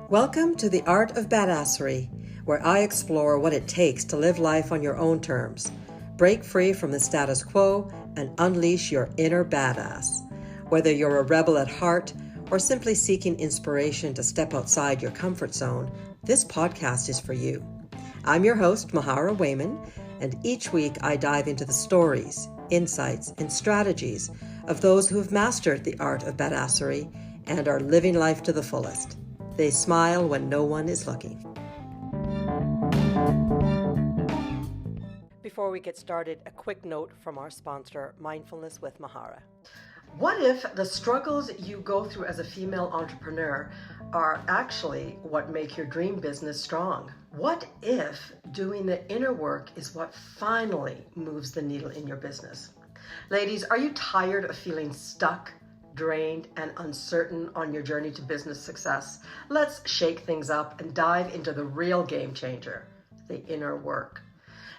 Welcome to the Art of Badassery, where I explore what it takes to live life on your own terms, break free from the status quo, and unleash your inner badass. Whether you're a rebel at heart or simply seeking inspiration to step outside your comfort zone, this podcast is for you. I'm your host, Mahara Wayman, and each week I dive into the stories, insights, and strategies of those who have mastered the art of badassery and are living life to the fullest. They smile when no one is looking. Before we get started, a quick note from our sponsor, Mindfulness with Mahara. What if the struggles you go through as a female entrepreneur are actually what make your dream business strong? What if doing the inner work is what finally moves the needle in your business? Ladies, are you tired of feeling stuck, drained, and uncertain on your journey to business success? Let's shake things up and dive into the real game changer, the inner work.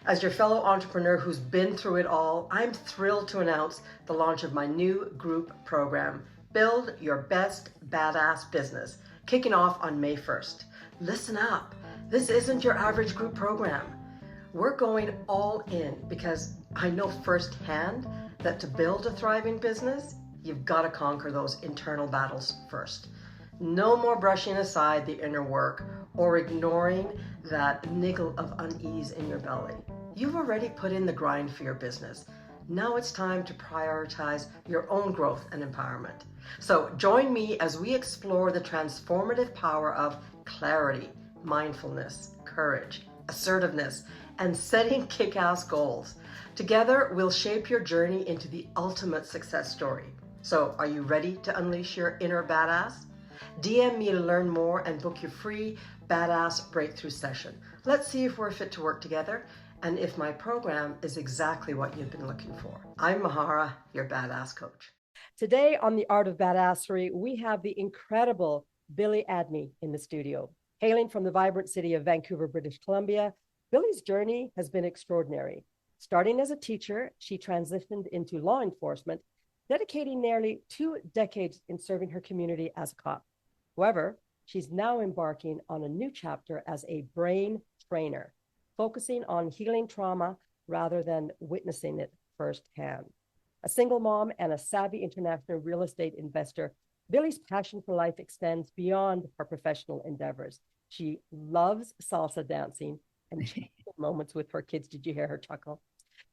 As your fellow entrepreneur who's been through it all, I'm thrilled to announce the launch of my new group program, Build Your Best Badass Business, kicking off on May 1st. Listen up, this isn't your average group program. We're going all in because I know firsthand that to build a thriving business, you've got to conquer those internal battles first. No more brushing aside the inner work or ignoring that niggle of unease in your belly. You've already put in the grind for your business. Now it's time to prioritize your own growth and empowerment. So join me as we explore the transformative power of clarity, mindfulness, courage, assertiveness, and setting kick-ass goals. Together, we'll shape your journey into the ultimate success story. So, are you ready to unleash your inner badass? DM me to learn more and book your free badass breakthrough session. Let's see if we're fit to work together and if my program is exactly what you've been looking for. I'm Mahara, your badass coach. Today on the Art of Badassery, we have the incredible Billie Aadmi in the studio. Hailing from the vibrant city of Vancouver, British Columbia, Billie's journey has been extraordinary. Starting as a teacher, she transitioned into law enforcement, dedicating nearly 2 decades in serving her community as a cop. However, she's now embarking on a new chapter as a brain trainer, focusing on healing trauma rather than witnessing it firsthand. A single mom and a savvy international real estate investor, Billie's passion for life extends beyond her professional endeavors. She loves salsa dancing and moments with her kids. Did you hear her chuckle?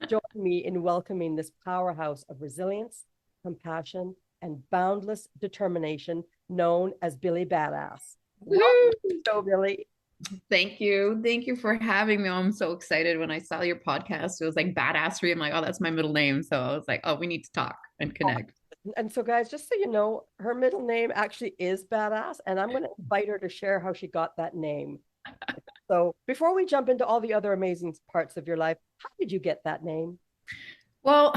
Join me in welcoming this powerhouse of resilience, compassion, and boundless determination known as Billie Badass. Welcome to the show, Billie. Thank you. Thank you for having me. I'm so excited when I saw your podcast. It was like Badassery. I'm like, oh, that's my middle name. So I was like, oh, we need to talk and connect. And so, guys, just so you know, her middle name actually is Badass, and I'm going to invite her to share how she got that name. So before we jump into all the other amazing parts of your life, how did you get that name? Well,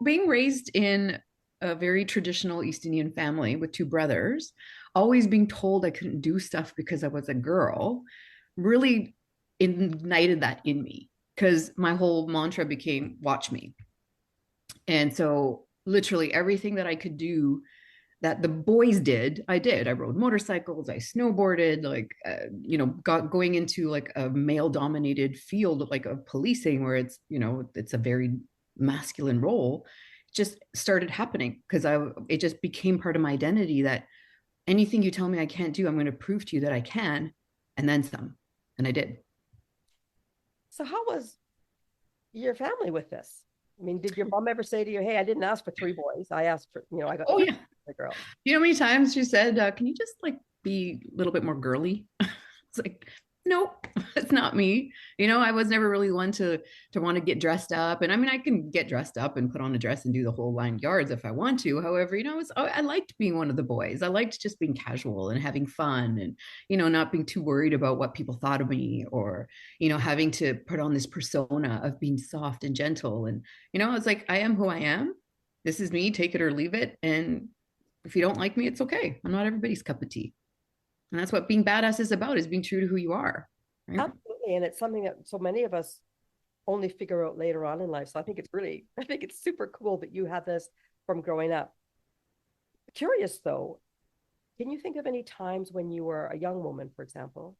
being raised in a very traditional East Indian family with 2 brothers, always being told I couldn't do stuff because I was a girl, really ignited that in me because my whole mantra became watch me. And so literally everything that I could do that the boys did, I did. I rode motorcycles, I snowboarded, going into like a male dominated field like of policing where it's a very masculine role, just started happening because it just became part of my identity that anything you tell me I can't do, I'm going to prove to you that I can, and then some. And I did. So how was your family with this? I mean, did your mom ever say to you, hey, I didn't ask for 3 boys. I asked for, I got a girl. You know how many times she said, can you just like be a little bit more girly? It's like, nope, it's not me. I was never really one to want to get dressed up. And I mean, I can get dressed up and put on a dress and do the whole 9 yards if I want to. However, I liked being one of the boys. I liked just being casual and having fun and, not being too worried about what people thought of me or, having to put on this persona of being soft and gentle. And, it's like, I am who I am. This is me, take it or leave it. And if you don't like me, it's okay. I'm not everybody's cup of tea. And that's what being badass is about, is being true to who you are. Right? Absolutely. And it's something that so many of us only figure out later on in life. So I think it's super cool that you had this from growing up. Curious though, Can you think of any times when you were a young woman, for example,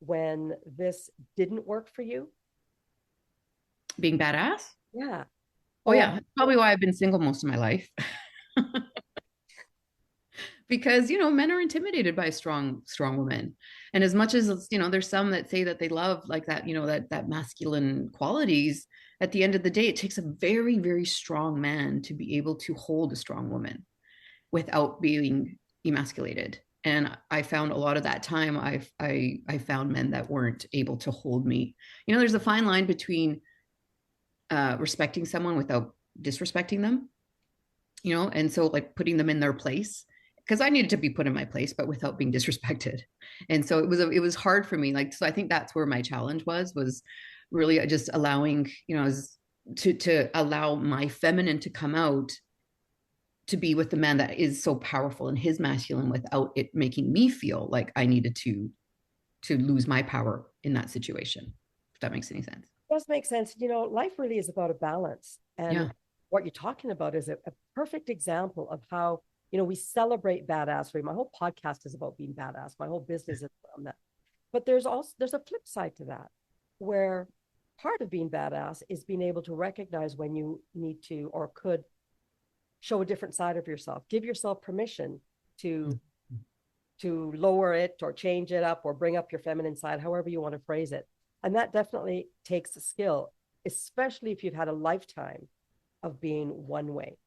when this didn't work for you? Being badass? Yeah. Oh Or yeah, probably why I've been single most of my life. Because men are intimidated by strong women. And as much as there's some that say that they love like that, that masculine qualities, at the end of the day it takes a very, very strong man to be able to hold a strong woman without being emasculated. And I found a lot of that time I found men that weren't able to hold me. There's a fine line between respecting someone without disrespecting them, and so like putting them in their place, because I needed to be put in my place, but without being disrespected. And so it was hard for me. Like, so I think that's where my challenge was really just allowing, to allow my feminine to come out, to be with the man that is so powerful in his masculine without it making me feel like I needed to lose my power in that situation. If that makes any sense. does make sense. Life really is about a balance. And Yeah. what you're talking about is a perfect example of how, we celebrate badassery. My whole podcast is about being badass. My whole business is around that. But there's a flip side to that, where part of being badass is being able to recognize when you need to or could show a different side of yourself. Give yourself permission to lower it or change it up or bring up your feminine side, however you want to phrase it. And that definitely takes a skill, especially if you've had a lifetime of being one way.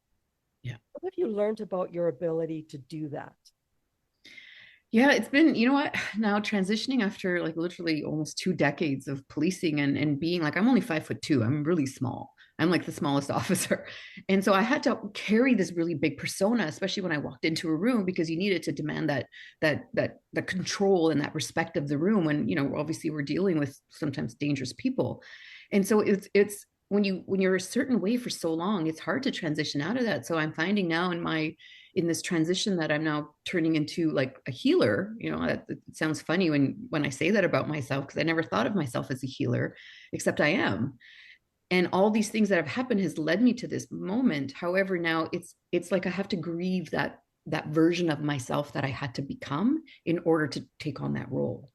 Yeah. What have you learned about your ability to do that? Yeah, it's been, now transitioning after like literally almost 2 decades of policing and being like, I'm only 5'2". I'm really small. I'm like the smallest officer. And so I had to carry this really big persona, especially when I walked into a room, because you needed to demand that control and that respect of the room when, obviously we're dealing with sometimes dangerous people. And so it's when you're a certain way for so long, it's hard to transition out of that. So I'm finding now in this transition that I'm now turning into like a healer. It sounds funny when I say that about myself, because I never thought of myself as a healer, except I am. And all these things that have happened has led me to this moment. However, now it's like I have to grieve that version of myself that I had to become in order to take on that role.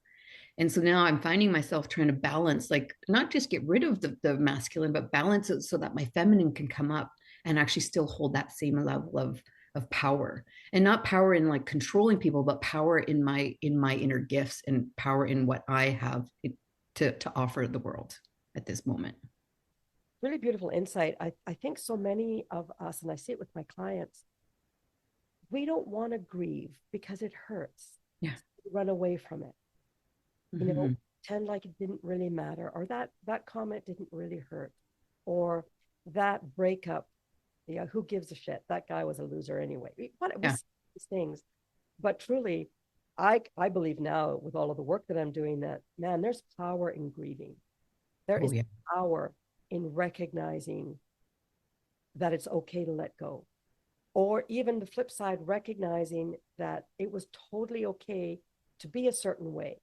And so now I'm finding myself trying to balance, like not just get rid of the masculine, but balance it so that my feminine can come up and actually still hold that same level of power, and not power in like controlling people, but power in my inner gifts and power in what I have to offer the world at this moment. Really beautiful insight. I think so many of us, and I see it with my clients, we don't want to grieve because it hurts. Yeah. So we run away from it. Mm-hmm. Pretend like it didn't really matter, or that comment didn't really hurt, or that breakup, who gives a shit? That guy was a loser anyway. What it was, these things. But truly, I believe now with all of the work that I'm doing that, man, there's power in grieving. There is power in recognizing that it's okay to let go. Or even the flip side, recognizing that it was totally okay to be a certain way.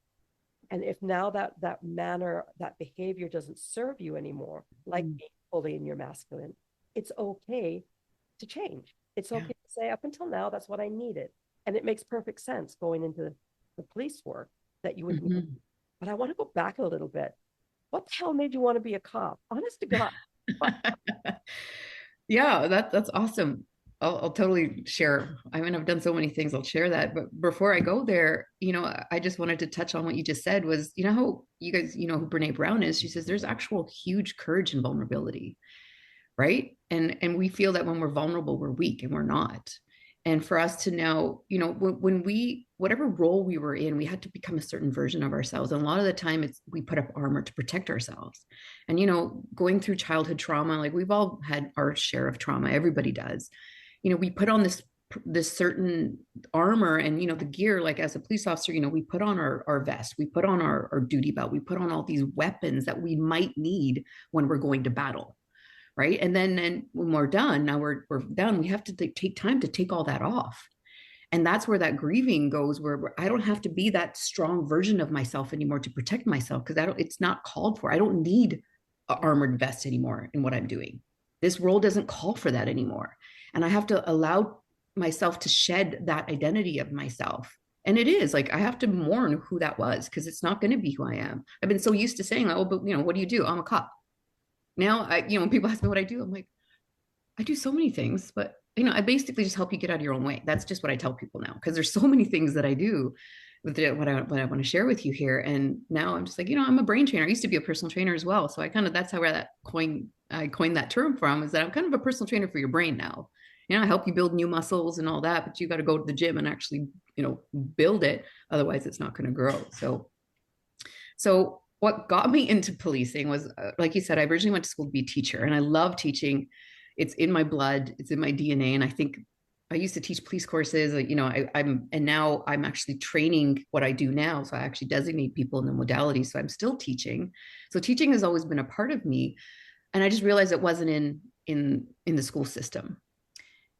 And if now that manner, that behavior doesn't serve you anymore, like being fully in your masculine, it's okay to change. It's okay to say, up until now, that's what I needed. And it makes perfect sense going into the police work that you would need. But I want to go back a little bit. What the hell made you want to be a cop? Honest to God. Yeah, that's awesome. I'll totally share. I mean, I've done so many things. I'll share that. But before I go there, I just wanted to touch on what you just said was, how you guys, who Brene Brown is. She says there's actual huge courage and vulnerability, right? And we feel that when we're vulnerable, we're weak, and we're not. And for us to now, when whatever role we were in, we had to become a certain version of ourselves. And a lot of the time we put up armor to protect ourselves. And, going through childhood trauma, like we've all had our share of trauma, everybody does. We put on this certain armor and, the gear, like as a police officer, we put on our vest, we put on our duty belt, we put on all these weapons that we might need when we're going to battle. Right. And then when we're done, now we're done, we have to take time to take all that off. And that's where that grieving goes, where I don't have to be that strong version of myself anymore to protect myself, because it's not called for. I don't need an armored vest anymore in what I'm doing. This role doesn't call for that anymore. And I have to allow myself to shed that identity of myself And it is like I have to mourn who that was because it's not going to be who I am. I've been so used to saying, oh, but what do you do? I'm a cop. Now when people ask me what I do, I'm like, I do so many things, but I basically just help you get out of your own way. That's just what I tell people now because there's so many things that I do with what I want to share with you here. And now I'm just like, I'm a brain trainer. I used to be a personal trainer as well. So that's how I coined that term from, is that I'm kind of a personal trainer for your brain now. I help you build new muscles and all that, but you got to go to the gym and actually, build it. Otherwise it's not going to grow. So what got me into policing was, like you said, I originally went to school to be a teacher and I love teaching. It's in my blood, it's in my DNA. And I think I used to teach police courses, and now I'm actually training what I do now. So I actually designate people in the modality. So I'm still teaching. So teaching has always been a part of me. And I just realized it wasn't in the school system.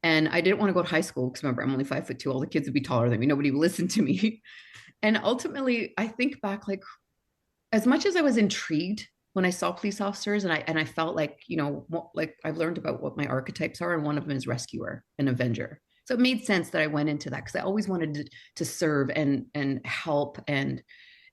And I didn't want to go to high school because remember, I'm only 5'2". All the kids would be taller than me. Nobody would listen to me. And ultimately, I think back, like, as much as I was intrigued when I saw police officers, and I felt like, like I've learned about what my archetypes are, and one of them is rescuer and avenger. So it made sense that I went into that because I always wanted to serve and help and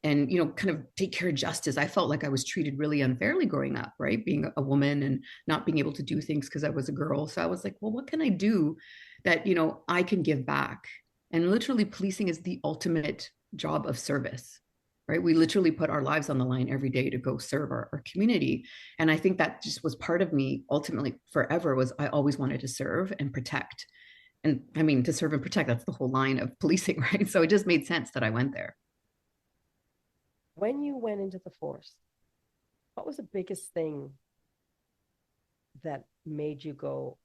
kind of take care of justice. I felt like I was treated really unfairly growing up, right? Being a woman and not being able to do things because I was a girl. So I was like, well, what can I do that, I can give back? And literally policing is the ultimate job of service, right? We literally put our lives on the line every day to go serve our community. And I think that just was part of me ultimately forever, was I always wanted to serve and protect. And I mean, to serve and protect, that's the whole line of policing, right? So it just made sense that I went there. When you went into the force, what was the biggest thing that made you go,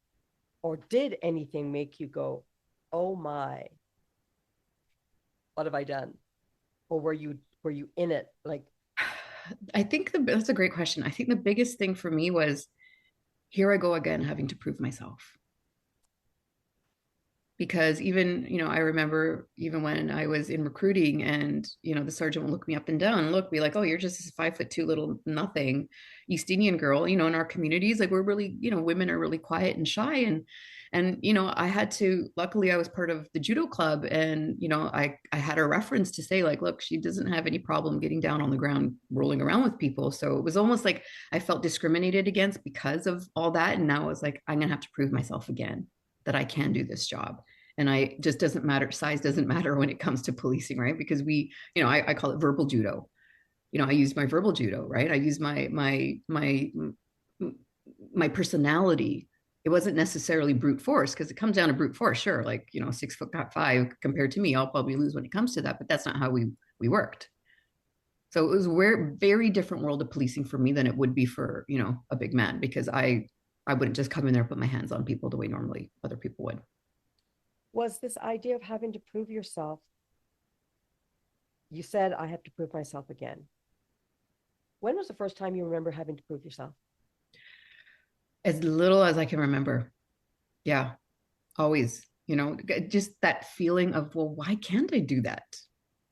or did anything make you go, oh my, what have I done? Or were you in it? Like, I think that's a great question. I think the biggest thing for me was, here I go again, having to prove myself. Because even, I remember even when I was in recruiting and, the sergeant would look me up and down and be like, oh, you're just this 5'2" little nothing East Indian girl, in our communities, like we're really, women are really quiet and shy. And, I had to, luckily I was part of the judo club and, I had a reference to say like, look, she doesn't have any problem getting down on the ground, rolling around with people. So it was almost like I felt discriminated against because of all that. And now I was like, I'm going to have to prove myself again that I can do this job. And I just doesn't matter. Size doesn't matter when it comes to policing, right? Because I call it verbal judo. I use my verbal judo, right? I use my personality. It wasn't necessarily brute force because it comes down to brute force. Sure. Like, 6'5" compared to me, I'll probably lose when it comes to that, but that's not how we worked. So it was a very different world of policing for me than it would be for, a big man, because I wouldn't just come in there and put my hands on people the way normally other people would. was this idea of having to prove yourself? You said, I have to prove myself again. When was the first time you remember having to prove yourself? As little as I can remember. Yeah, always, just that feeling of, well, why can't I do that?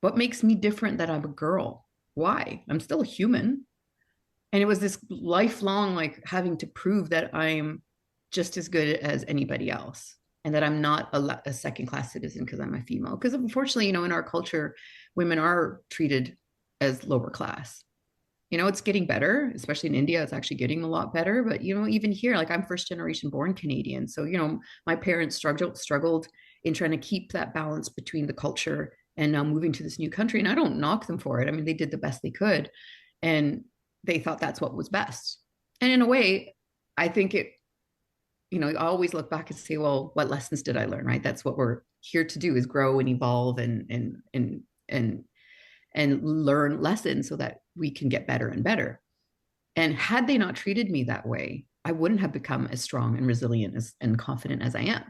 What makes me different that I'm a girl? Why? I'm still a human. And it was this lifelong, like, having to prove that I'm just as good as anybody else and that I'm not a second class citizen because I'm a female. Because unfortunately, in our culture, women are treated as lower class. It's getting better, especially in India. It's actually getting a lot better. But, even here, like, I'm first generation born Canadian. So, my parents struggled in trying to keep that balance between the culture and now moving to this new country. And I don't knock them for it. I mean, they did the best they could. And they thought that's what was best. And in a way, I think I always look back and say, well, what lessons did I learn? Right. That's what we're here to do, is grow and evolve and learn lessons so that we can get better and better. And had they not treated me that way, I wouldn't have become as strong and resilient and confident as I am.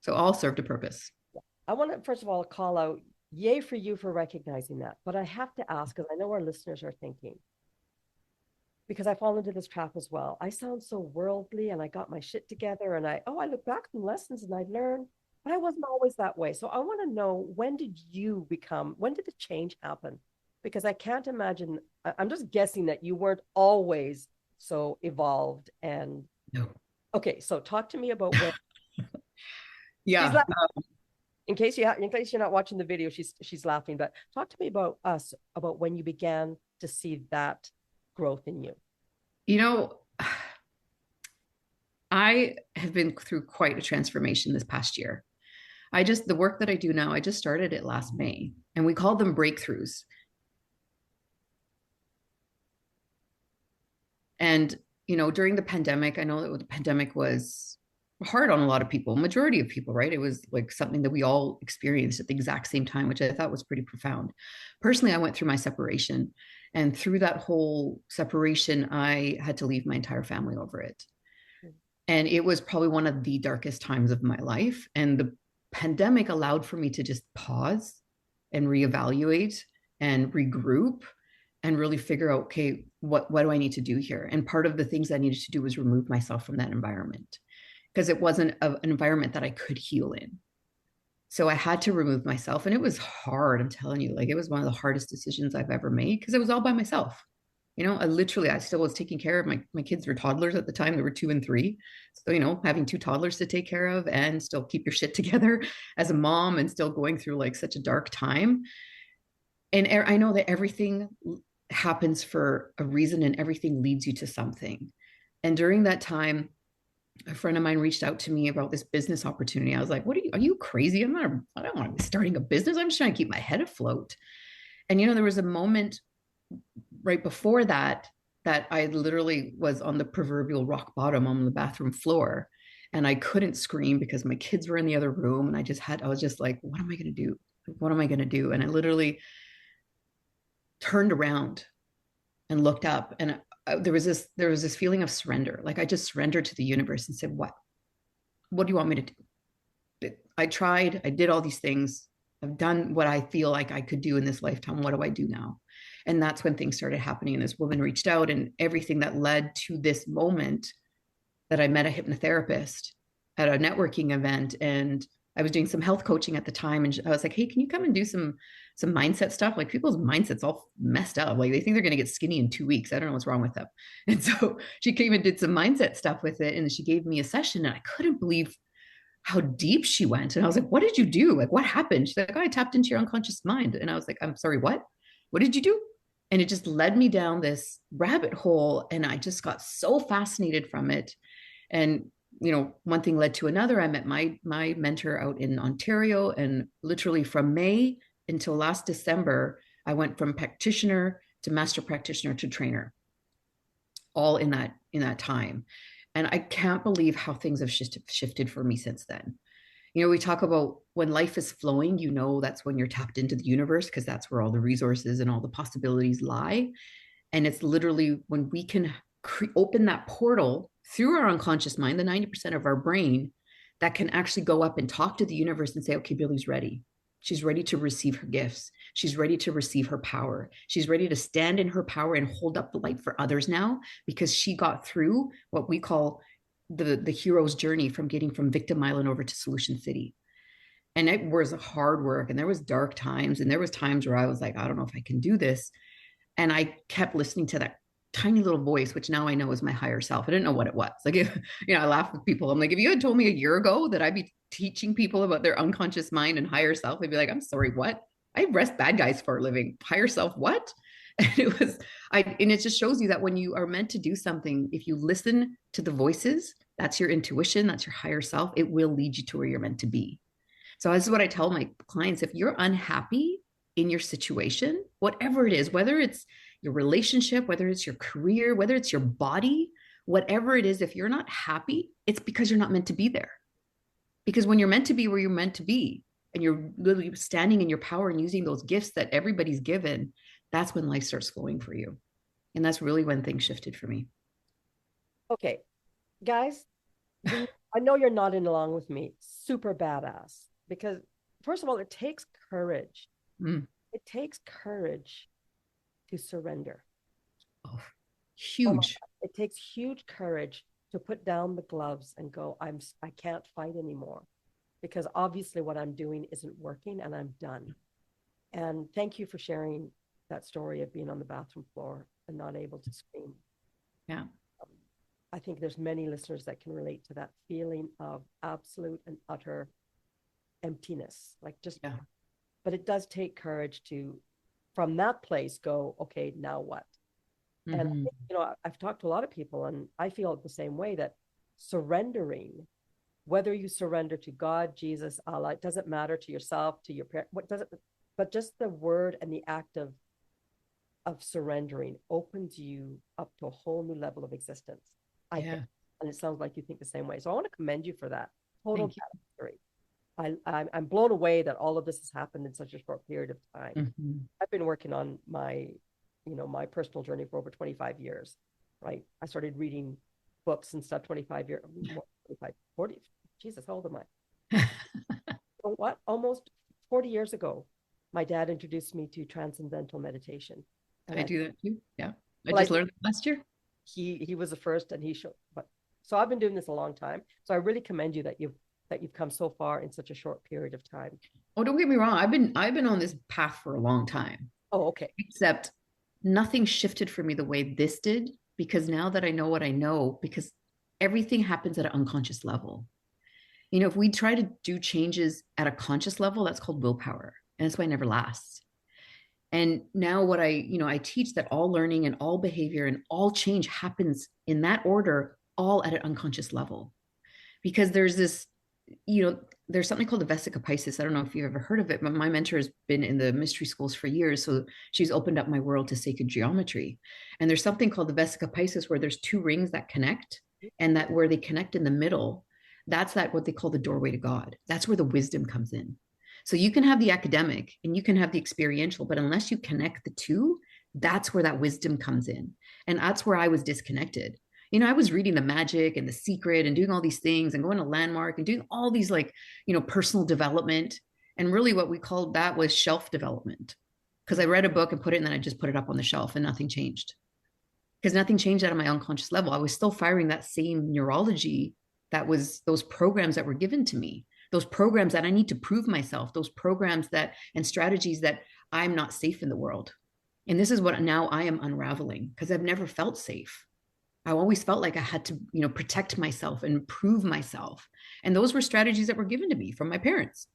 So all served a purpose. I want to, first of all, call out, yay for you for recognizing that. But I have to ask, because I know our listeners are thinking, because I fall into this trap as well. I sound so worldly and I got my shit together and I look back from lessons and I learned, but I wasn't always that way. So I want to know, when did the change happen? Because I can't imagine, I'm just guessing that you weren't always so evolved and No. Okay, so talk to me about when. Yeah. in case you're not watching the video, she's laughing. But talk to me about when you began to see that growth in you. You know, I have been through quite a transformation this past year. The work that I do now, I just started it last May, and we call them breakthroughs. And, during the pandemic, I know that the pandemic was hard on a lot of people, majority of people, right? It was like something that we all experienced at the exact same time, which I thought was pretty profound. Personally, I went through my separation, and through that whole separation, I had to leave my entire family over it. And it was probably one of the darkest times of my life. And the pandemic allowed for me to just pause and reevaluate and regroup and really figure out, okay, what do I need to do here? And part of the things I needed to do was remove myself from that environment, because it wasn't an environment that I could heal in. So I had to remove myself, and it was hard. I'm telling you, like, it was one of the hardest decisions I've ever made, because it was all by myself. I still was taking care of my kids were toddlers at the time. They were 2 and 3. So, having 2 toddlers to take care of and still keep your shit together as a mom, and still going through like such a dark time. And I know that everything happens for a reason, and everything leads you to something. And during that time, a friend of mine reached out to me about this business opportunity. I was like, are you crazy? I don't want to be starting a business. I'm just trying to keep my head afloat. And, there was a moment right before that I literally was on the proverbial rock bottom on the bathroom floor, and I couldn't scream because my kids were in the other room. And I was just like, what am I going to do? What am I going to do? And I literally turned around and looked up, and there was this feeling of surrender. Like, I just surrendered to the universe and said, what do you want me to do? I tried, I did all these things. I've done what I feel like I could do in this lifetime. What do I do now? And that's when things started happening. And this woman reached out, and everything that led to this moment, that I met a hypnotherapist at a networking event, and I was doing some health coaching at the time. And I was like, hey, can you come and do some mindset stuff? Like, people's mindsets all messed up. Like, they think they're going to get skinny in 2 weeks. I don't know what's wrong with them. And so she came and did some mindset stuff with it. And she gave me a session, and I couldn't believe how deep she went. And I was like, what did you do? Like, what happened? She's like, oh, I tapped into your unconscious mind. And I was like, I'm sorry, what did you do? And it just led me down this rabbit hole. And I just got so fascinated from it. And, one thing led to another. I met my mentor out in Ontario, and literally from May until last December, I went from practitioner to master practitioner to trainer, all in that time. And I can't believe how things have shifted for me since then. We talk about when life is flowing, that's when you're tapped into the universe, because that's where all the resources and all the possibilities lie. And it's literally when we can open that portal through our unconscious mind, the 90% of our brain, that can actually go up and talk to the universe and say, okay, Billie's ready. She's ready to receive her gifts. She's ready to receive her power. She's ready to stand in her power and hold up the light for others now, because she got through what we call the hero's journey, from getting from victim island over to solution city. And it was hard work, and there was dark times, and there was times where I was like, I don't know if I can do this. And I kept listening to that tiny little voice, which now I know is my higher self. I didn't know what it was. Like, I laugh with people. I'm like, if you had told me a year ago that I'd be teaching people about their unconscious mind and higher self, I'd be like, I'm sorry, what? I arrest bad guys for a living. Higher self, what? And it just shows you that when you are meant to do something, if you listen to the voices, that's your intuition, that's your higher self, it will lead you to where you're meant to be. So this is what I tell my clients. If you're unhappy in your situation, whatever it is, whether it's your relationship, whether it's your career, whether it's your body, whatever it is, if you're not happy, it's because you're not meant to be there. Because when you're meant to be where you're meant to be, and you're literally standing in your power and using those gifts that everybody's given, that's when life starts flowing for you. And that's really when things shifted for me. Okay, guys, I know you're nodding along with me. Super badass. Because first of all, it takes courage. It takes courage to surrender. Oh, huge. It takes huge courage to put down the gloves and go, I can't fight anymore, because obviously what I'm doing isn't working, and I'm done. And thank you for sharing that story of being on the bathroom floor and not able to scream. Yeah. I think there's many listeners that can relate to that feeling of absolute and utter emptiness, like just, Yeah. but it does take courage to, from that place, go, okay, now what? And I Mm-hmm. think, I've talked to a lot of people, and I feel the same way, that surrendering, whether you surrender to God, Jesus, Allah, it doesn't matter, to yourself, to your parent, what does it, but just the word and the act of surrendering opens you up to a whole new level of existence, I think. Yeah. And it sounds like you think the same way. So I want to commend you for that. Total Thank you. mastery. I'm blown away that all of this has happened in such a short period of time. Mm-hmm. I've been working on my personal journey for over 25 years, right? I started reading books and stuff 25 years, more, 25, 40. Jesus, how old am I? So what? Almost 40 years ago, my dad introduced me to transcendental meditation. And I do that too. Yeah. I well, just learned that last year. he was the first, and he showed, but so I've been doing this a long time. So I really commend you that you've come so far in such a short period of time. Oh, don't get me wrong. I've been on this path for a long time, Oh, okay. except nothing shifted for me the way this did, because now that I know what I know, because everything happens at an unconscious level. If we try to do changes at a conscious level, that's called willpower. And that's why it never lasts. And now what I teach that all learning and all behavior and all change happens in that order, all at an unconscious level. Because there's this, there's something called the Vesica Piscis. I don't know if you've ever heard of it, but my mentor has been in the mystery schools for years. So she's opened up my world to sacred geometry. And there's something called the Vesica Piscis where there's two rings that connect, and that where they connect in the middle, that's that what they call the doorway to God. That's where the wisdom comes in. So you can have the academic and you can have the experiential, but unless you connect the two, that's where that wisdom comes in. And that's where I was disconnected. I was reading the magic and the secret and doing all these things and going to landmark and doing all these personal development. And really what we called that was shelf development. Because I read a book and put it, and then I just put it up on the shelf and nothing changed. Because nothing changed at my unconscious level. I was still firing that same neurology, that was those programs that were given to me, those programs that I need to prove myself, those programs that and strategies that I'm not safe in the world. And this is what now I am unraveling, because I've never felt safe. I always felt like I had to, protect myself and prove myself. And those were strategies that were given to me from my parents,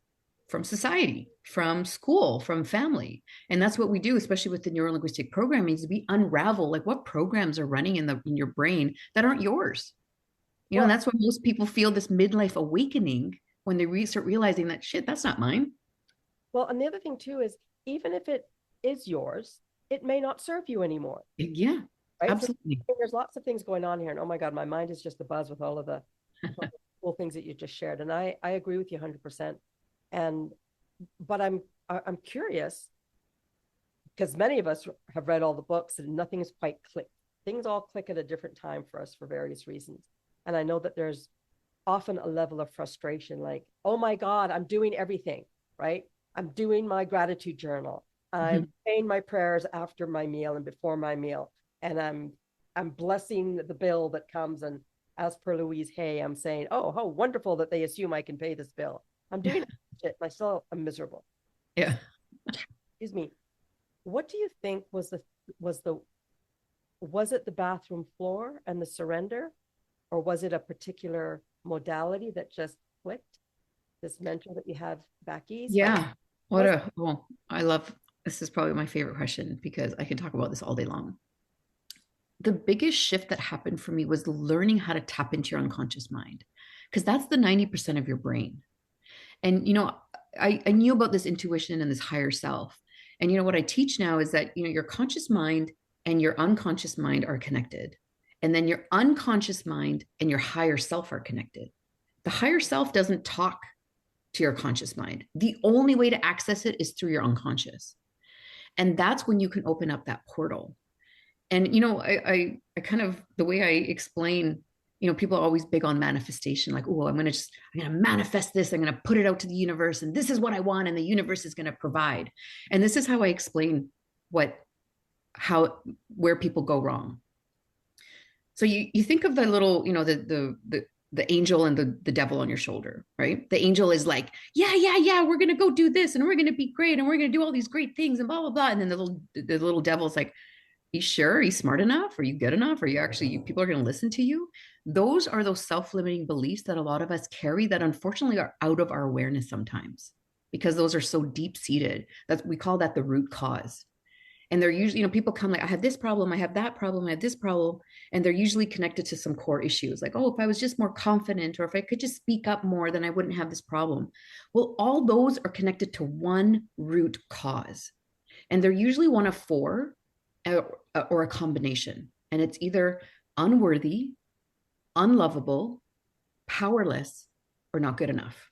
from society, from school, from family. And that's what we do, especially with the neurolinguistic programming, is we unravel like what programs are running in your brain that aren't yours. Well, And that's why most people feel this midlife awakening when they start realizing that shit, that's not mine. well, and the other thing too is, even if it is yours, it may not serve you anymore. Yeah, Right. So absolutely. there's lots of things going on here. And oh my God, my mind is just a buzz with all of the cool things that you just shared. And I agree with you 100%. And, but I'm curious, because many of us have read all the books and nothing is quite clicked. Things all click at a different time for us for various reasons. And I know that there's often a level of frustration, like, oh my God, I'm doing everything, right? I'm doing my gratitude journal. I'm saying my prayers after my meal and before my meal. And I'm blessing the bill that comes. And as per Louise Hay, I'm saying, oh, how wonderful that they assume I can pay this bill. I'm doing it. Myself, I'm miserable. Yeah. Excuse me. What do you think was it the bathroom floor and the surrender, or was it a particular modality that just clicked? This mentor that you have back east? Yeah. I love, this is probably my favorite question, because I can talk about this all day long. The biggest shift that happened for me was learning how to tap into your unconscious mind, because that's the 90% of your brain. And, I knew about this intuition and this higher self. And, what I teach now is that, your conscious mind and your unconscious mind are connected. And then your unconscious mind and your higher self are connected. The higher self doesn't talk to your conscious mind. The only way to access it is through your unconscious. And that's when you can open up that portal. And, I kind of, the way I explain, people are always big on manifestation, like, oh, I'm going to manifest this. I'm going to put it out to the universe, and this is what I want, and the universe is going to provide. And this is how I explain where people go wrong. So you think of the little, the angel and the devil on your shoulder, right? The angel is like, yeah, we're going to go do this, and we're going to be great, and we're going to do all these great things, and blah, blah, blah. And then the little devil's like, you sure? Are you smart enough? Are you good enough? Are you actually, people are going to listen to you? Those are those self-limiting beliefs that a lot of us carry that unfortunately are out of our awareness sometimes because those are so deep-seated. That we call that the root cause. And they're usually, people come like, I have this problem, I have that problem, I have this problem. And they're usually connected to some core issues. Like, oh, if I was just more confident, or if I could just speak up more, then I wouldn't have this problem. Well, all those are connected to one root cause. And they're usually one of four or a combination. And it's either unworthy, unlovable, powerless, or not good enough.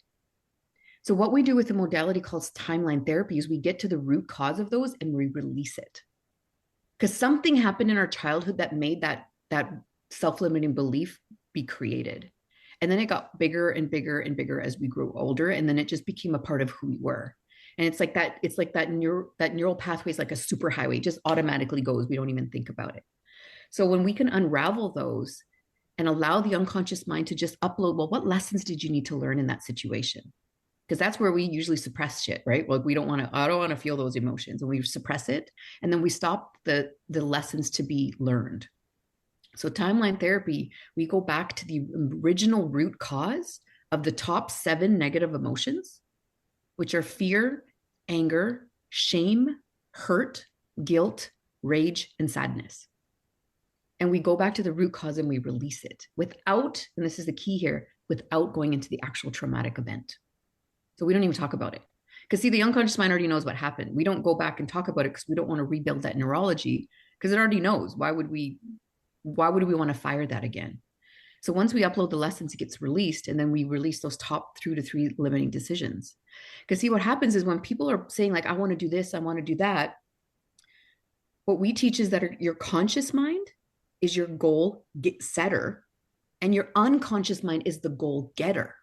So what we do with the modality called timeline therapy is we get to the root cause of those and we release it. Because something happened in our childhood that made that self-limiting belief be created. And then it got bigger and bigger and bigger as we grew older. And then it just became a part of who we were. And it's like that neural pathway is like a superhighway, it just automatically goes. We don't even think about it. So when we can unravel those and allow the unconscious mind to just upload, well, what lessons did you need to learn in that situation? Because that's where we usually suppress shit, right? Well, I don't want to feel those emotions, and we suppress it. And then we stop the lessons to be learned. So timeline therapy, we go back to the original root cause of the top 7 negative emotions, which are fear, anger, shame, hurt, guilt, rage, and sadness. And we go back to the root cause and we release it without, and this is the key here, without going into the actual traumatic event. So we don't even talk about it. Because see, the unconscious mind already knows what happened. We don't go back and talk about it because we don't want to rebuild that neurology because it already knows. Why would we want to fire that again? So once we upload the lessons, it gets released, and then we release those top 2 to 3 limiting decisions. Because see, what happens is when people are saying like, I want to do this, I want to do that, what we teach is that your conscious mind is your goal setter, and your unconscious mind is the goal getter.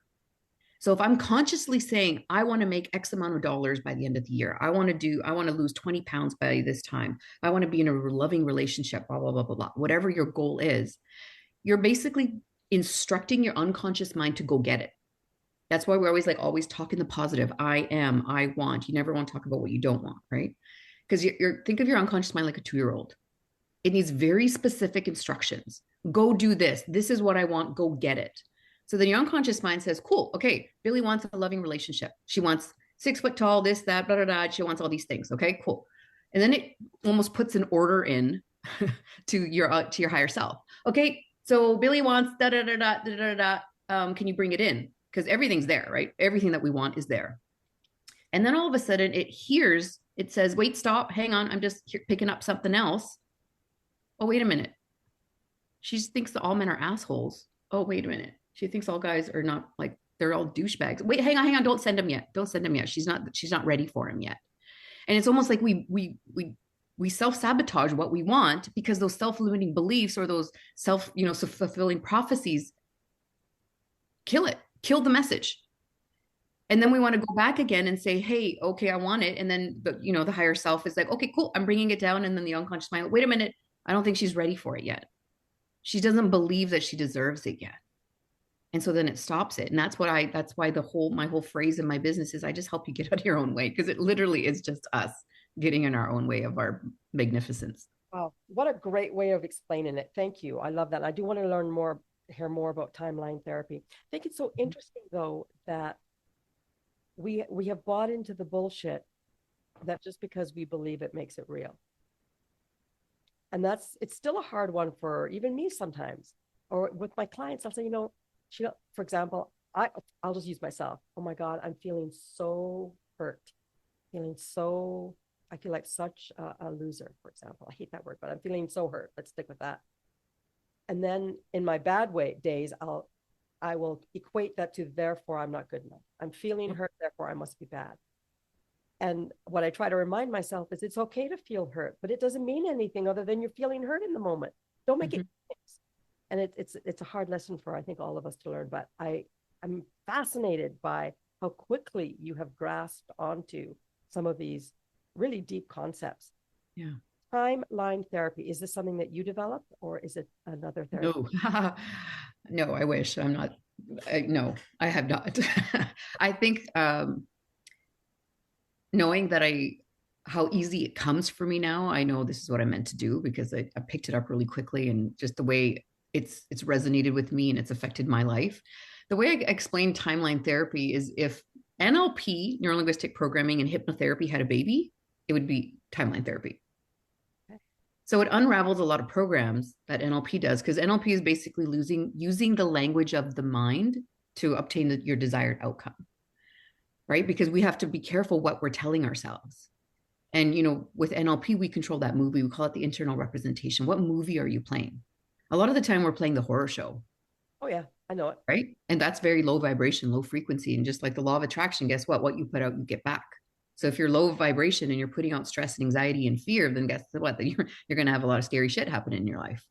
So if I'm consciously saying, I want to make X amount of dollars by the end of the year, I want to lose 20 pounds by this time, I want to be in a loving relationship, blah, blah, blah, blah, blah, whatever your goal is, you're basically instructing your unconscious mind to go get it. That's why we're always talk in the positive. I am, I want. You never want to talk about what you don't want, right? Because think of your unconscious mind like a 2-year-old. It needs very specific instructions. Go do this. This is what I want. Go get it. So then your unconscious mind says, cool, okay, Billie wants a loving relationship. She wants 6 foot tall, this, that, blah, blah, blah. She wants all these things. Okay, cool. And then it almost puts an order in to your higher self. Okay, so Billie wants da, da, da, da, da, da, da. Can you bring it in? Because everything's there, right? Everything that we want is there. And then all of a sudden it says, wait, stop, hang on. I'm just picking up something else. Oh, wait a minute. She thinks that all men are assholes. Oh, wait a minute. She thinks all guys are not, like, they're all douchebags. Wait, hang on. Don't send him yet. Don't send him yet. She's not ready for him yet. And it's almost like we self-sabotage what we want because those self-limiting beliefs or those fulfilling prophecies kill the message. And then we want to go back again and say, hey, okay, I want it. And then the higher self is like, okay, cool, I'm bringing it down. And then the unconscious mind, wait a minute, I don't think she's ready for it yet. She doesn't believe that she deserves it yet. And so then it stops it. And that's why my whole phrase in my business is I just help you get out of your own way, because it literally is just us getting in our own way of our magnificence. Wow, what a great way of explaining it. Thank you. I love that. I do want to hear more about timeline therapy. I think it's so interesting though that we have bought into the bullshit that just because we believe it makes it real. And it's still a hard one for even me sometimes, or with my clients. I'll say, for example, I'll just use myself. Oh my God, I'm feeling so hurt, I feel like such a loser, for example. I hate that word, but I'm feeling so hurt. Let's stick with that. And then in my bad days, I will equate that to, therefore I'm not good enough. I'm feeling hurt, therefore I must be bad. And what I try to remind myself is it's okay to feel hurt, but it doesn't mean anything other than you're feeling hurt in the moment. Don't make it. And it's a hard lesson for, I think, all of us to learn. But I'm fascinated by how quickly you have grasped onto some of these really deep concepts. Yeah. Timeline therapy, is this something that you developed, or is it another therapy? No. No, I wish. I'm not. No, I have not. I think knowing that how easy it comes for me now. I know this is what I meant to do because I picked it up really quickly, and just the way it's resonated with me and it's affected my life. The way I explain timeline therapy is if NLP, neurolinguistic programming, and hypnotherapy had a baby, it would be timeline therapy. So it unravels a lot of programs that NLP does, because NLP is basically using the language of the mind to obtain your desired outcome, right? Because we have to be careful what we're telling ourselves. And, with NLP, we control that movie. We call it the internal representation. What movie are you playing? A lot of the time, we're playing the horror show. Oh, yeah, I know it. Right. And that's very low vibration, low frequency. And just like the law of attraction, guess what? What you put out, you get back. So if you're low vibration and you're putting out stress and anxiety and fear, then guess what? Then you're going to have a lot of scary shit happen in your life.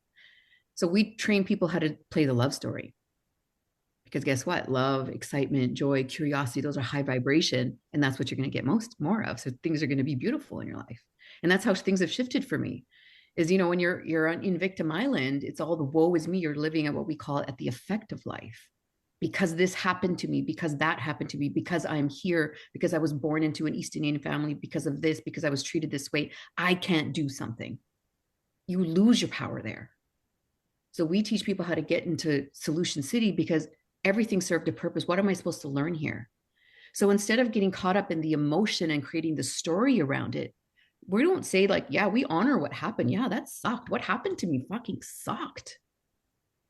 So we train people how to play the love story. Because guess what? Love, excitement, joy, curiosity, those are high vibration. And that's what you're going to get more of. So things are going to be beautiful in your life. And that's how things have shifted for me. Is, when you're in victim island, it's all the woe is me. You're living at what we call at the effect of life. Because this happened to me, because that happened to me, because I'm here, because I was born into an East Indian family, because of this, because I was treated this way, I can't do something. You lose your power there. So we teach people how to get into Solution City because everything served a purpose. What am I supposed to learn here? So instead of getting caught up in the emotion and creating the story around it, we don't say like, yeah, we honor what happened. Yeah, that sucked. What happened to me fucking sucked.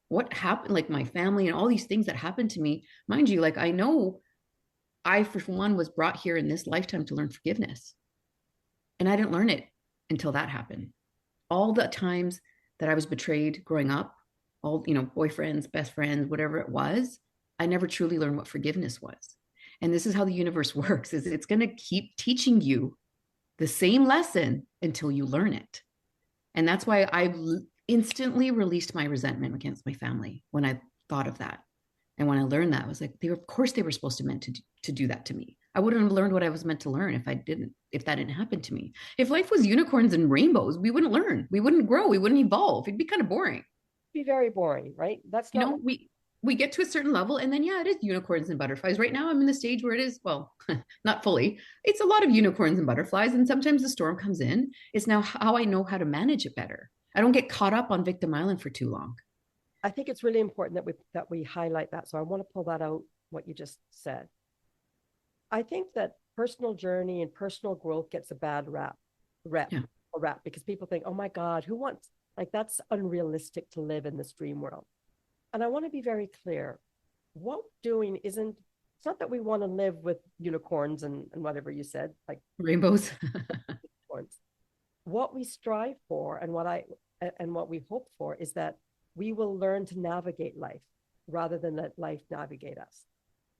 What happened, like my family and all these things that happened to me, mind you, like I know I, for one, was brought here in this lifetime to learn forgiveness. And I didn't learn it until that happened. All the times that I was betrayed growing up, all, boyfriends, best friends, whatever it was, I never truly learned what forgiveness was. And this is how the universe works, is it's going to keep teaching you the same lesson until you learn it. And that's why I instantly released my resentment against my family when I thought of that. And when I learned that, I was like, of course they were supposed to do that to me. I wouldn't have learned what I was meant to learn if that didn't happen to me. If life was unicorns and rainbows, we wouldn't learn, we wouldn't grow, we wouldn't evolve. It'd be kind of boring. It'd be very boring, right? That's not we get to a certain level and then it is unicorns and butterflies. Right now I'm in the stage where it is, well, not fully. It's a lot of unicorns and butterflies, and sometimes the storm comes in. It's now how I know how to manage it better. I don't get caught up on victim island for too long. I think it's really important that we highlight that. So I want to pull that out, what you just said. I think that personal journey and personal growth gets a bad rap because people think, oh my God, who wants, like, that's unrealistic to live in this dream world. And I want to be very clear. What we're doing it's not that we want to live with unicorns and whatever you said, like rainbows. Unicorns. What we strive for and what we hope for is that we will learn to navigate life rather than let life navigate us.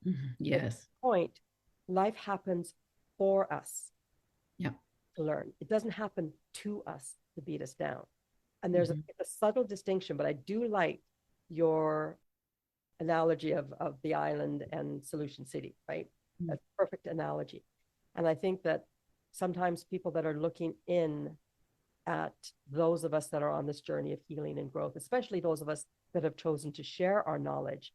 Mm-hmm. Yes. At this point, life happens for us. Yeah. To learn. It doesn't happen to us to beat us down. And there's a subtle distinction, but I do like your analogy of the island and Solution City, right? Mm-hmm. That's a perfect analogy. And I think that sometimes people that are looking in at those of us that are on this journey of healing and growth, especially those of us that have chosen to share our knowledge,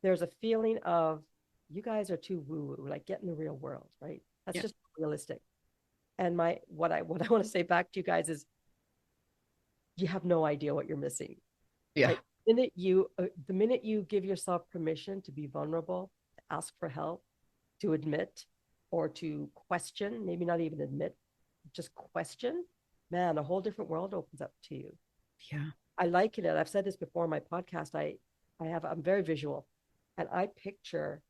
there's a feeling of, you guys are too woo-woo, like get in the real world, right? That's just realistic. And what I want to say back to you guys is, you have no idea what you're missing. Yeah. Like, the minute you give yourself permission to be vulnerable, to ask for help, to admit or to question, maybe not even admit, just question, man, a whole different world opens up to you. Yeah. I liken it. I've said this before in my podcast. I'm very visual, and I picture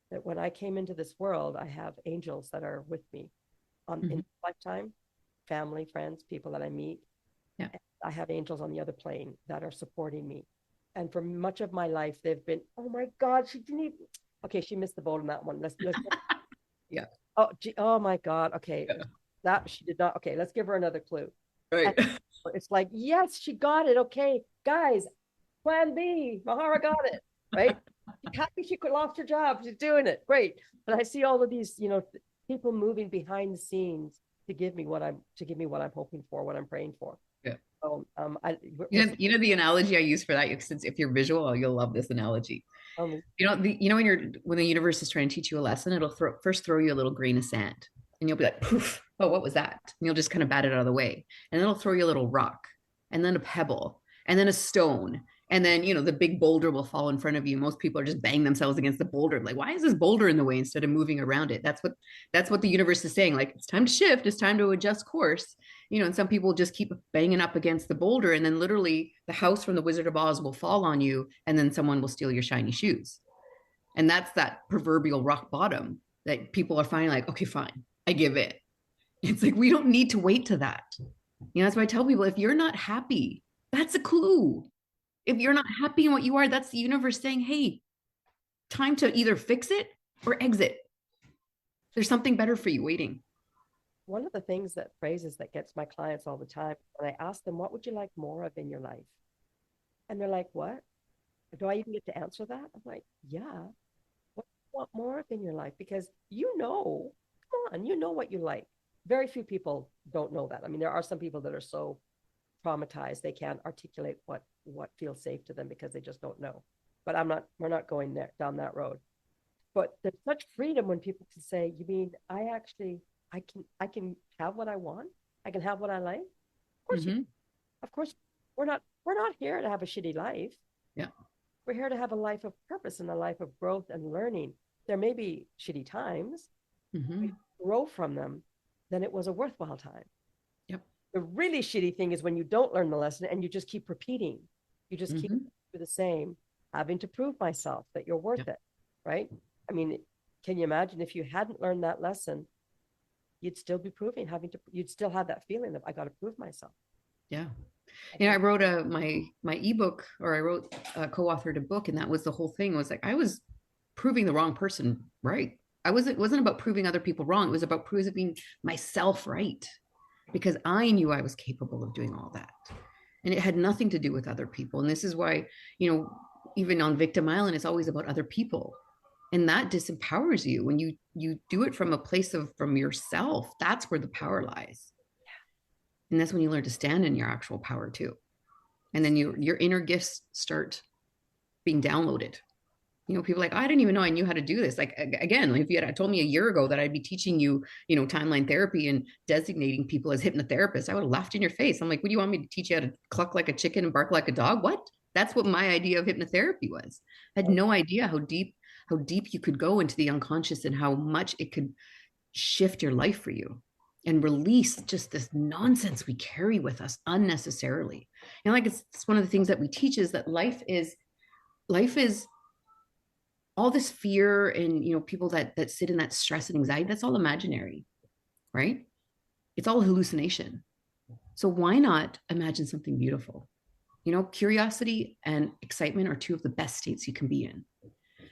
that when I came into this world, I have angels that are with me in lifetime, family, friends, people that I meet. Yeah. I have angels on the other plane that are supporting me. And for much of my life, they've been, oh my God, she didn't even, okay, she missed the boat on that one. Let's yeah. Oh my God. Okay. Yeah. That she did not. Okay. Let's give her another clue. Right. And it's like, yes, she got it. Okay, guys, plan B, Mahara got it. Right. Happy she lost her job. She's doing it. Great. But I see all of these, people moving behind the scenes to give me what I'm hoping for, what I'm praying for. Yeah. So, the analogy I use for that, since if you're visual, you'll love this analogy. When the universe is trying to teach you a lesson, it'll first throw you a little grain of sand, and you'll be like, poof, oh, what was that? And you'll just kind of bat it out of the way. And then it'll throw you a little rock, and then a pebble, and then a stone. And then, the big boulder will fall in front of you. Most people are just banging themselves against the boulder. Like, why is this boulder in the way instead of moving around it? That's what the universe is saying. Like, it's time to shift. It's time to adjust course. And some people just keep banging up against the boulder. And then literally the house from the Wizard of Oz will fall on you. And then someone will steal your shiny shoes. And that's that proverbial rock bottom that people are finding like, okay, fine, I give it. It's like, we don't need to wait to that. That's why I tell people, if you're not happy, that's a clue. If you're not happy in what you are, that's the universe saying, hey, time to either fix it or exit. There's something better for you waiting. One of the things that phrases that gets my clients all the time, when I ask them, what would you like more of in your life? And they're like, what? Do I even get to answer that? I'm like, yeah. What do you want more of in your life? Because come on, you know what you like. Very few people don't know that. I mean, there are some people that are so traumatized they can't articulate what feels safe to them because they just don't know. But we're not going down that road. But there's such freedom when people can say, you mean I can have what I want? I can have what I like? Of course of course, we're not here to have a shitty life. Yeah. We're here to have a life of purpose and a life of growth and learning. There may be shitty times. We grow from them, then it was a worthwhile time. Yep. The really shitty thing is when you don't learn the lesson and you just keep repeating. You just keep doing the same, having to prove myself that you're worth it, right? I mean, can you imagine if you hadn't learned that lesson, you'd still be proving, you'd still have that feeling of, I got to prove myself. Yeah. I wrote my ebook, or I co-authored a book, and that was the whole thing. It was like, I was proving the wrong person right. It wasn't about proving other people wrong. It was about proving myself right, because I knew I was capable of doing all that. And it had nothing to do with other people. And this is why, even on Victim Island, it's always about other people. And that disempowers you when you do it from a place from yourself. That's where the power lies. And that's when you learn to stand in your actual power too. And then your inner gifts start being downloaded. People are like, I didn't even know I knew how to do this. Like, again, if you had told me a year ago that I'd be teaching you, timeline therapy and designating people as hypnotherapists, I would have laughed in your face. I'm like, what do you want me to teach you how to cluck like a chicken and bark like a dog? What? That's what my idea of hypnotherapy was. I had no idea how deep you could go into the unconscious and how much it could shift your life for you and release just this nonsense we carry with us unnecessarily. Like it's one of the things that we teach is that life is all this fear and, people that sit in that stress and anxiety, that's all imaginary, right? It's all hallucination. So why not imagine something beautiful? Curiosity and excitement are two of the best states you can be in.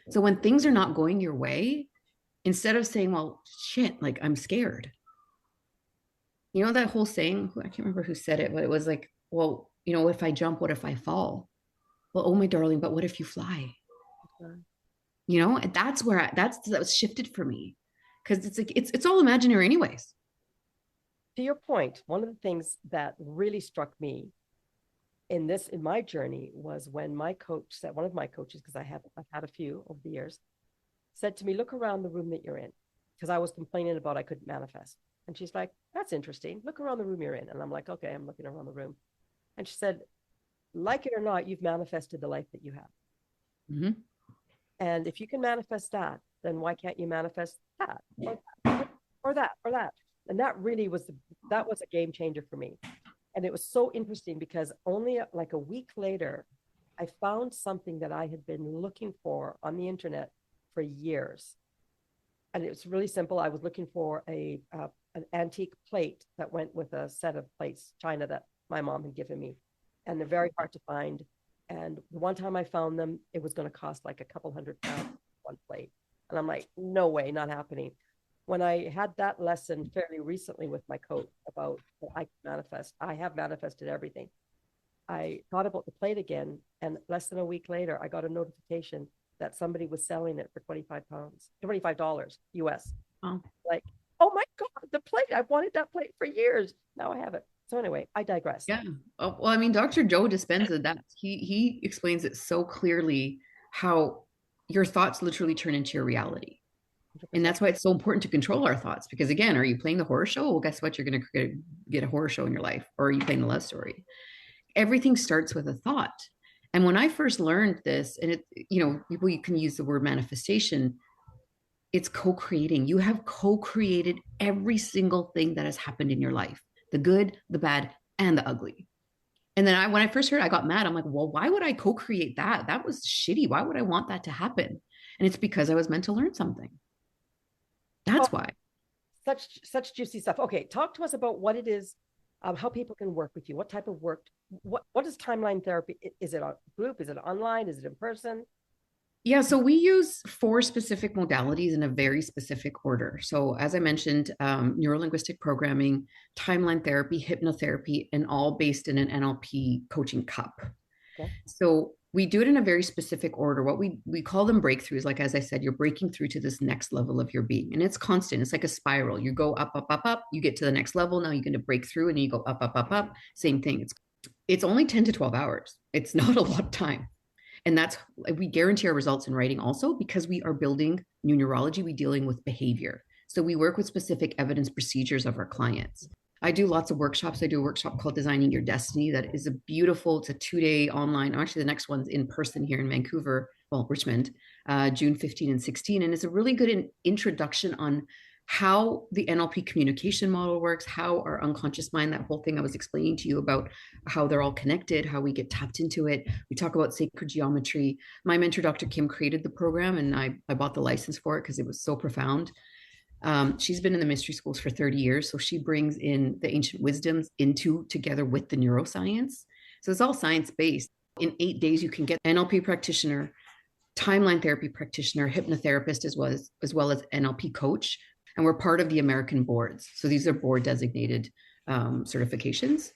So when things are not going your way, instead of saying, well, shit, like I'm scared. That whole saying, I can't remember who said it, but it was like, well, if I jump, what if I fall? Well, oh my darling, but what if you fly? And that's where that was shifted for me, because it's like it's all imaginary anyways. To your point, one of the things that really struck me in my journey was when one of my coaches, because I've had a few over the years, said to me, look around the room that you're in, because I was complaining about I couldn't manifest. And she's like, that's interesting. Look around the room you're in. And I'm like, okay, I'm looking around the room. And she said, like it or not, you've manifested the life that you have. And if you can manifest that, then why can't you manifest that or that? And that really was a game changer for me. And it was so interesting because only like a week later, I found something that I had been looking for on the internet for years. And it was really simple. I was looking for an antique plate that went with a set of plates, china, that my mom had given me. And they're very hard to find. And the one time I found them, it was going to cost like a couple £100 one plate. And I'm like, no way, not happening. When I had that lesson fairly recently with my coach about that I can manifest, I have manifested everything. I thought about the plate again. And less than a week later, I got a notification that somebody was selling it for $25 US. Oh. Like, oh my God, the plate. I've wanted that plate for years. Now I have it. So anyway, I digress. Yeah. Oh, well, I mean, Dr. Joe Dispenza, that he explains it so clearly, how your thoughts literally turn into your reality. And 100%. that's why it's so important to control our thoughts. Because again, are you playing the horror show? Well, guess what? You're going to get a horror show in your life. Or are you playing the love story? Everything starts with a thought. And when I first learned this, and people, you can use the word manifestation, it's co-creating. You have co-created every single thing that has happened in your life, the good, the bad, and the ugly. And then when I first heard it, I got mad. I'm like, well, why would I co-create that? That was shitty. Why would I want that to happen? And it's because I was meant to learn something. Oh, That's why. such juicy stuff. Okay, talk to us about what it is, how people can work with you. What type of work? What is timeline therapy? Is it a group? Is it online? Is it in person? Yeah, so we use 4 specific modalities in a very specific order. So, as I mentioned, neurolinguistic programming, timeline therapy, hypnotherapy, and all based in an NLP coaching cup. Okay. So, we do it in a very specific order. What we call them breakthroughs. Like, as I said, you're breaking through to this next level of your being, and it's constant. It's like a spiral. You go up, up, up, up. You get to the next level. Now you're going to break through, and you go up, up, up, up. Same thing. It's only 10 to 12 hours. It's not a lot of time. And that's, we guarantee our results in writing also because we are building new neurology. We're dealing with behavior. So we work with specific evidence procedures of our clients. I do lots of workshops. I do a workshop called Designing Your Destiny. That is it's a 2-day online. Actually, the next one's in person here in Vancouver, Richmond, June 15 and 16. And it's a really good introduction on how the NLP communication model works, how our unconscious mind, that whole thing I was explaining to you about how they're all connected, how we get tapped into it. We talk about sacred geometry. My mentor, Dr. Kim, created the program, and I bought the license for it because it was so profound. She's been in the mystery schools for 30 years. So she brings in the ancient wisdoms together with the neuroscience. So it's all science-based. In 8 days, you can get NLP practitioner, timeline therapy practitioner, hypnotherapist, as well as NLP coach. And we're part of the American boards. So these are board designated certifications.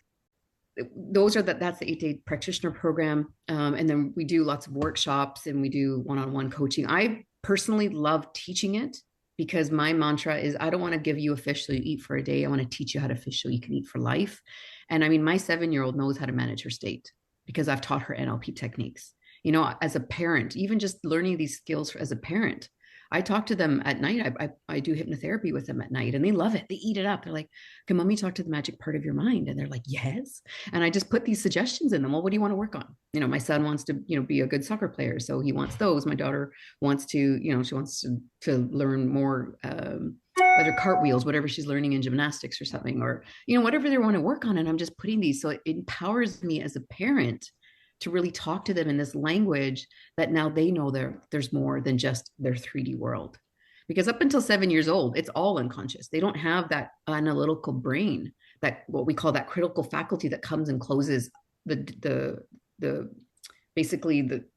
That's the 8-day practitioner program. And then we do lots of workshops and we do one-on-one coaching. I personally love teaching it because my mantra is, I don't want to give you a fish so you eat for a day. I want to teach you how to fish so you can eat for life. And I mean, my 7-year-old knows how to manage her state because I've taught her NLP techniques. As a parent, even just learning these skills as a parent, I talk to them at night. I do hypnotherapy with them at night and they love it. They eat it up. They're like, can mommy talk to the magic part of your mind? And they're like, yes. And I just put these suggestions in them. Well, what do you want to work on? My son wants to, be a good soccer player. So he wants those. My daughter wants to, she wants to learn more, whether cartwheels, whatever she's learning in gymnastics or something, or, whatever they want to work on. And I'm just putting these. So it empowers me as a parent to really talk to them in this language that now they know there's more than just their 3D world. Because up until 7 years old, it's all unconscious. They don't have that analytical brain, that what we call that critical faculty that comes and closes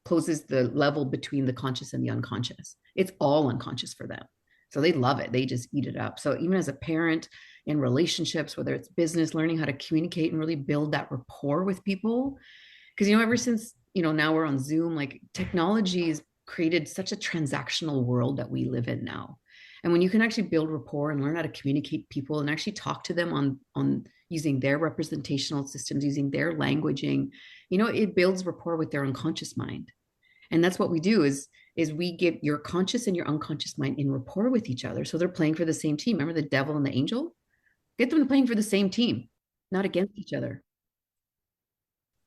closes the level between the conscious and the unconscious. It's all unconscious for them. So they love it. They just eat it up. So even as a parent in relationships, whether it's business, learning how to communicate and really build that rapport with people, because, ever since, now we're on Zoom, like technology has created such a transactional world that we live in now. And when you can actually build rapport and learn how to communicate people and actually talk to them on using their representational systems, using their languaging, it builds rapport with their unconscious mind. And that's what we do is we get your conscious and your unconscious mind in rapport with each other. So they're playing for the same team. Remember the devil and the angel? Get them playing for the same team, not against each other.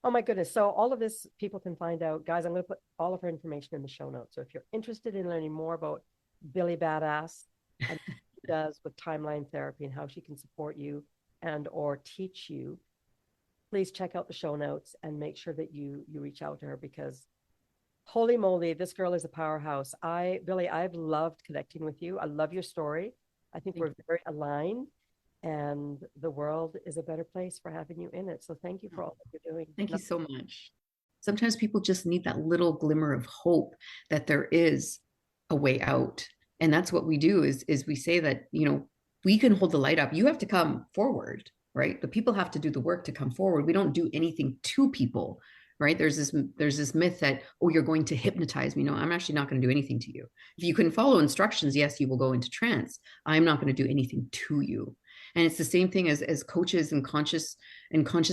Oh my goodness. So all of this people can find out. Guys, I'm going to put all of her information in the show notes. So if you're interested in learning more about Billie Badass and what she does with timeline therapy and how she can support you and or teach you, please check out the show notes and make sure that you reach out to her because holy moly, this girl is a powerhouse. Billie, I've loved connecting with you. I love your story. I think we're very aligned. And the world is a better place for having you in it. So thank you for all that you're doing. Thank you so much. Sometimes people just need that little glimmer of hope that there is a way out. And that's what we do is we say that, we can hold the light up. You have to come forward, right? The people have to do the work to come forward. We don't do anything to people, right? There's this myth that, oh, you're going to hypnotize me. No, I'm actually not going to do anything to you. If you can follow instructions, yes, you will go into trance. I'm not going to do anything to you. And it's the same thing as coaches and conscious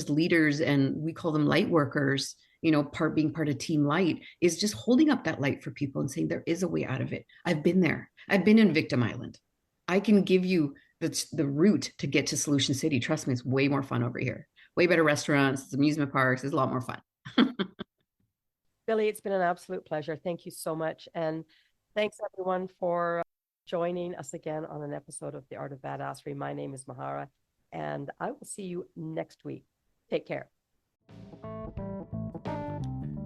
leaders, and we call them light workers. being part of Team Light is just holding up that light for people and saying there is a way out of it. I've been there. I've been in Victim Island. I can give you the route to get to Solution City. Trust me, it's way more fun over here. Way better restaurants, amusement parks. It's a lot more fun. Billie, it's been an absolute pleasure. Thank you so much. And thanks everyone for joining us again on an episode of The Art of Badassery. My name is Mahara, and I will see you next week. Take care.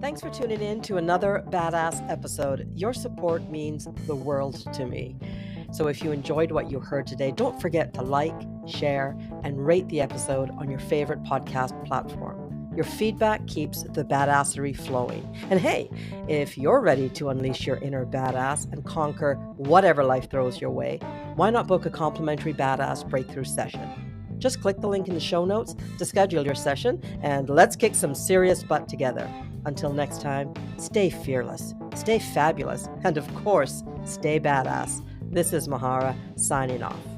Thanks for tuning in to another badass episode. Your support means the world to me. So if you enjoyed what you heard today, don't forget to like, share, and rate the episode on your favorite podcast platform. Your feedback keeps the badassery flowing. And hey, if you're ready to unleash your inner badass and conquer whatever life throws your way, why not book a complimentary badass breakthrough session? Just click the link in the show notes to schedule your session, and let's kick some serious butt together. Until next time, stay fearless, stay fabulous, and of course, stay badass. This is Mahara signing off.